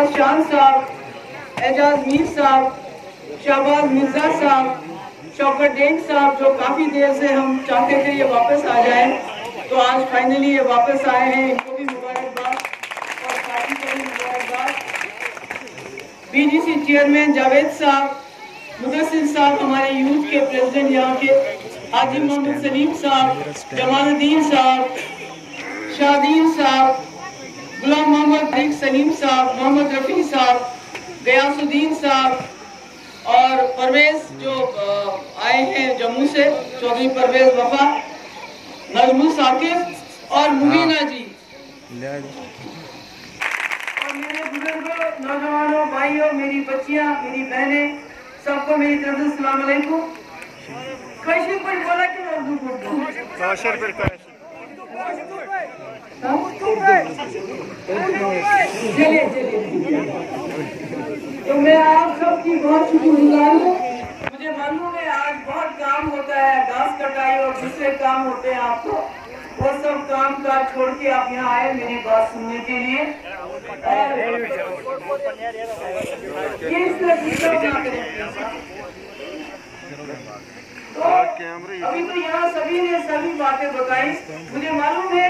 शहबाज शान साहब, एजाज मीर साहब, शहबाज मिर्जा साहब, शौकत डेंग साहब, जो काफी देर से हम चाहते थे ये वापस आ जाए, तो आज फाइनली ये वापस आए हैं। इनको भी मुबारकबाद और पार्टी को भी मुबारकबाद। बीडीसी चेयरमैन जावेद साहब, मुदस्सिर साहब, हमारे यूथ के प्रेसिडेंट यहाँ के, हाजी मोहम्मद सलीम साहब, जमालुद्दीन साहब, शादीन साहब, गुलाम मोहम्मद सलीम साहब, मोहम्मद रफी साहब, गयासुद्दीन साहब और परवेज जो आए हैं जम्मू से, चौधरी परवेज वफा, नजमुल साकिब और मुबीना जी, और मेरे बुजुर्गों, नौजवानों, भाइयों, मेरी बच्चियां, मेरी बहनें, सबको मेरी तरफ से अस्सलाम वालेकुम। कशी पर बोला कि उर्दू चलिए तो मैं आप सबकी बहुत शुक्रगुजार हूँ। मुझे मालूम है आज बहुत काम होता है, घास कटाई और दूसरे काम होते हैं, आपको वो सब काम काज छोड़ के आप यहाँ आए मेरी बात सुनने के लिए। तो अभी तो यहाँ सभी ने सभी बातें बताई। मुझे मालूम है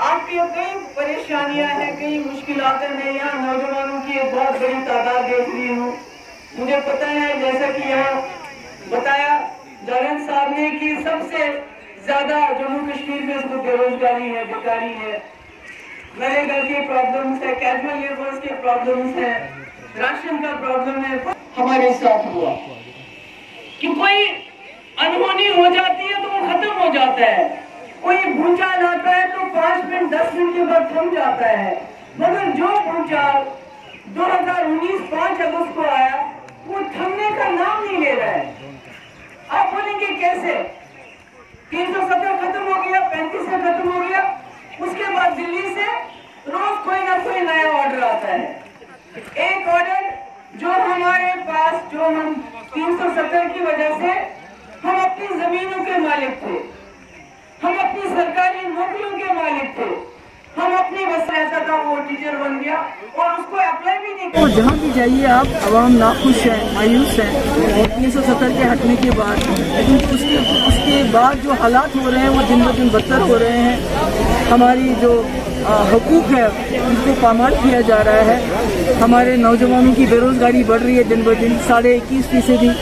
आपकी कई परेशानियां हैं, कई मुश्किलात हैं। मैं यहाँ नौजवानों की एक बहुत बड़ी तादाद देख रही हूँ। मुझे पता है, जैसा कि यहाँ बताया जावेद साहब ने, कि सबसे ज्यादा जम्मू कश्मीर में इसको बेरोजगारी है, बेकारी है, नरेगा के प्रॉब्लम्स है, कैजुअल लेबर्स के प्रॉब्लम्स है, राशन का प्रॉब्लम है। हमारे साथ हुआ कि कोई अनहोनी हो जाती है तो वो खत्म हो जाता है, कोई भूचाल आता है तो 5 मिनट 10 मिनट के बाद थम जाता है। मगर जो भूचाल 2019 5 अगस्त को आया वो थमने का नाम नहीं ले रहा है। आप बोलेंगे कैसे? 370 खत्म हो गया, 35 से खत्म हो गया, उसके बाद दिल्ली से रोज कोई ना कोई नया ऑर्डर आता है। एक ऑर्डर जो हमारे पास, जो हम 370 की वजह से हम अपनी जमीनों के मालिक थे, हम अपनी सरकारी नौकरियों के मालिक थे, हम अपनी बस ऐसा था वो टीचर बन गया और उसको अप्लाई भी नहीं किया। जहाँ भी जाइए आप, आवाम नाखुश है, मायूस है 370 के हटने के बाद। लेकिन उसके बाद जो हालात हो रहे हैं वो दिन ब दिन बदतर हो रहे हैं। हमारी जो हकूक है उनको पामाल किया जा रहा है। हमारे नौजवानों की बेरोजगारी बढ़ रही है दिन ब दिन, 21.5%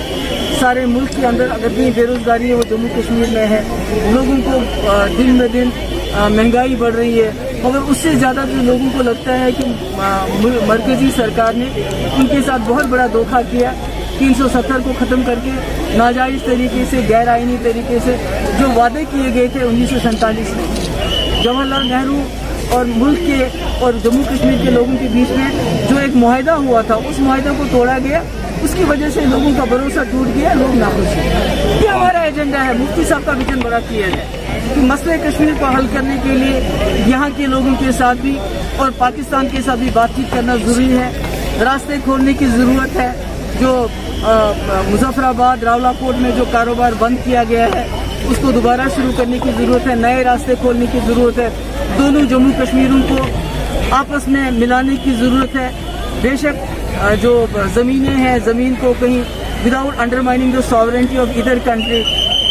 सारे मुल्क के अंदर अगर भी बेरोजगारी है वो जम्मू कश्मीर में है। लोगों को दिन ब दिन महंगाई बढ़ रही है, मगर उससे ज़्यादा जो लोगों को लगता है कि मरकजी सरकार ने उनके साथ बहुत बड़ा धोखा किया। 370 को ख़त्म करके नाजायज़ तरीके से, गैर आइनी तरीके से जो वादे किए गए थे 1947 में, जवाहरलाल नेहरू और मुल्क के और जम्मू कश्मीर के लोगों के बीच में जो एक मुआहदा हुआ था, उस मुआहदा को तोड़ा गया। उसकी वजह से लोगों का भरोसा टूट गया, लोग नाखुश हैं। ये हमारा एजेंडा है। मुफ्ती साहब का विजन बड़ा क्लियर है कि मसले कश्मीर को हल करने के लिए यहाँ के लोगों के साथ भी और पाकिस्तान के साथ भी बातचीत करना जरूरी है। रास्ते खोलने की ज़रूरत है। जो मुजफ्फराबाद, रावलाकोट में जो कारोबार बंद किया गया है उसको दोबारा शुरू करने की ज़रूरत है। नए रास्ते खोलने की ज़रूरत है। दोनों जम्मू कश्मीरों को आपस में मिलाने की ज़रूरत है। बेशक जो ज़मीनें हैं, ज़मीन को कहीं without undermining the sovereignty of either country,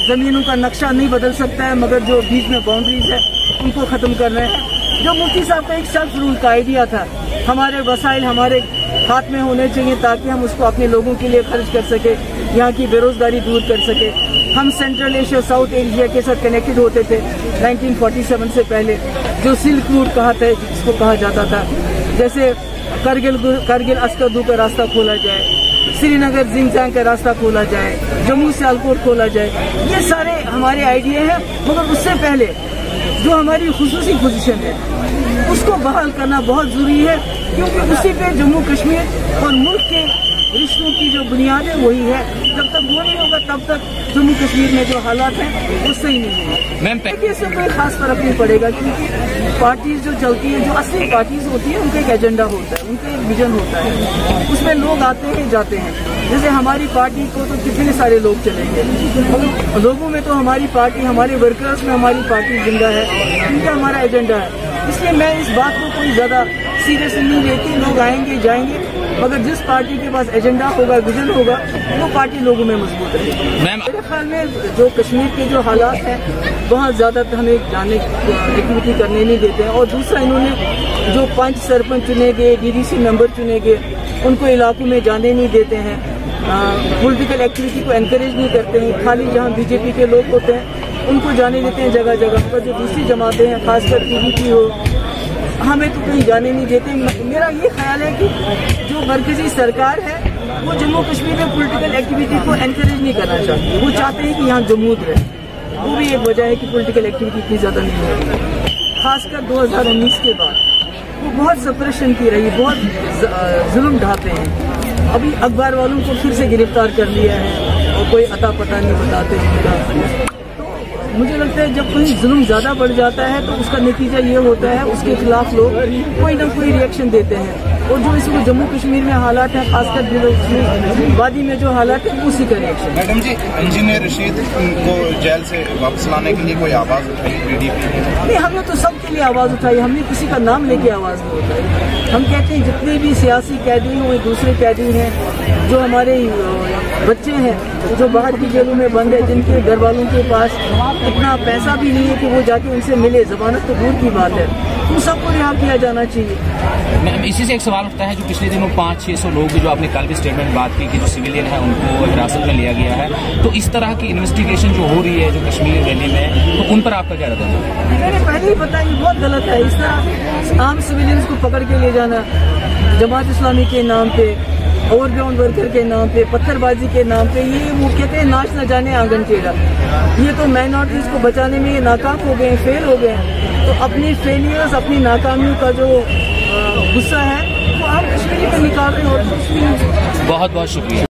ज़मीनों का नक्शा नहीं बदल सकता है, मगर जो बीच में बाउंड्रीज है उनको ख़त्म कर रहे हैं। जो मुफ्ती साहब का एक सेल्फ रूल का आइडिया था, हमारे वसाइल हमारे हाथ में होने चाहिए ताकि हम उसको अपने लोगों के लिए खर्च कर सके, यहाँ की बेरोजगारी दूर कर सके। हम सेंट्रल एशिया, साउथ एशिया के साथ कनेक्टेड होते थे 1947 से पहले। जो सिल्क रूट जिसको कहा जाता था, जैसे करगिल अस्करदू का रास्ता खोला जाए, श्रीनगर जिंगजांग का रास्ता खोला जाए, जम्मू सियालकोट खोला जाए, ये सारे हमारे आइडिया हैं। मगर उससे पहले जो हमारी खुसूसी पोजीशन है उसको बहाल करना बहुत जरूरी है, क्योंकि उसी पे जम्मू कश्मीर और मुल्क के रिश्तों की जो बुनियाद है वही है। जब तक वो नहीं होगा तब तक जम्मू कश्मीर में जो हालात हैं वो सही नहीं होंगे। इससे कोई खास फर्क नहीं पड़ेगा, क्योंकि पार्टीज जो चलती है, जो असली पार्टीज होती है, उनका एक एजेंडा होता है, उनका एक विजन होता है, उसमें लोग आते हैं जाते हैं। जैसे हमारी पार्टी को तो कितने सारे लोग चलेंगे, लोगों में तो हमारी पार्टी, हमारे वर्कर्स में हमारी पार्टी जिंदा है, उनका हमारा एजेंडा है। इसलिए मैं इस बात को कोई ज्यादा सीरियसली नहीं लेती। लोग आएंगे जाएंगे, मगर जिस पार्टी के पास एजेंडा होगा, विजन होगा, वो पार्टी लोगों में मजबूत रहेगी। मेरे ख्याल में जो कश्मीर के जो हालात हैं वहाँ ज़्यादातर हमें जाने एक्टिविटी करने नहीं देते हैं। और दूसरा, इन्होंने जो 5 सरपंच चुने गए, DDC मेंबर चुने गए, उनको इलाकों में जाने नहीं देते हैं, पॉलिटिकल एक्टिविटी को एनकरेज नहीं करते हैं। खाली जहाँ BJP के लोग होते हैं उनको जाने देते हैं जगह जगह पर। जो दूसरी जमातें हैं, खासकर PDP हो, हमें तो कहीं जाने नहीं देते। मेरा ये ख्याल है कि जो मरकजी सरकार है वो जम्मू कश्मीर में पॉलिटिकल एक्टिविटी को एनकरेज नहीं करना चाहती। वो चाहते हैं कि यहाँ जमूद रहे। वो भी एक वजह है कि पॉलिटिकल एक्टिविटी इतनी ज़्यादा नहीं हो रही। खासकर 2019 के बाद वो बहुत सप्रेशन की रही, बहुत जुल्म ढाते हैं। अभी अखबार वालों को फिर से गिरफ्तार कर लिया है और कोई अता पता नहीं बताते हैं। मुझे लगता है जब कोई जुल्म ज़्यादा बढ़ जाता है तो उसका नतीजा ये होता है उसके खिलाफ लोग कोई ना कोई रिएक्शन देते हैं। और जो इस वक्त जम्मू कश्मीर में हालात हैं, खासकर वादी में जो हालात है, उसी का रिएक्शन। मैडम जी, इंजीनियर रशीद को जेल से वापस लाने के लिए कोई आवाज़ उठाई PDP? नहीं, हमने तो सबके लिए आवाज़ उठाई। हमने किसी का नाम लेके आवाज़ नहीं उठाई। हम कहते हैं जितने भी सियासी कैदी हैं, दूसरे कैदी हैं, जो हमारे बच्चे हैं जो बाहर की जेलों में बंद है, जिनके घर वालों के पास इतना पैसा भी नहीं है कि वो जाके उनसे मिले, जमानत तो दूर की बात है, उन सबको रिहा किया जाना चाहिए। मैम, इसी से एक सवाल उठता है, जो पिछले दिनों 500-600 लोग जो आपने कल भी स्टेटमेंट में बात की कि जो सिविलियन है उनको हिरासत में लिया गया है, तो इस तरह की इन्वेस्टिगेशन जो हो रही है जो कश्मीर वैली में, तो उन पर आपका क्या रहता है? मैंने पहले ही बताया, ये बहुत गलत है। इस तरह आम सिविलियंस को पकड़ के ले जाना जमात इस्लामी के नाम पे, ओवरग्राउंड वर्कर के नाम पे, पत्थरबाजी के नाम पे, ये वो कहते हैं नाच न जाने आंगन टेढ़ा। ये तो माइनॉरिटीज को बचाने में ये नाकाम हो गए, फेल हो गए। तो अपनी फेलियर्स, अपनी नाकामियों का जो गुस्सा है वो आम कश्मीरी पे निकाल रहे हैं और कुछ भी नहीं। बहुत बहुत शुक्रिया।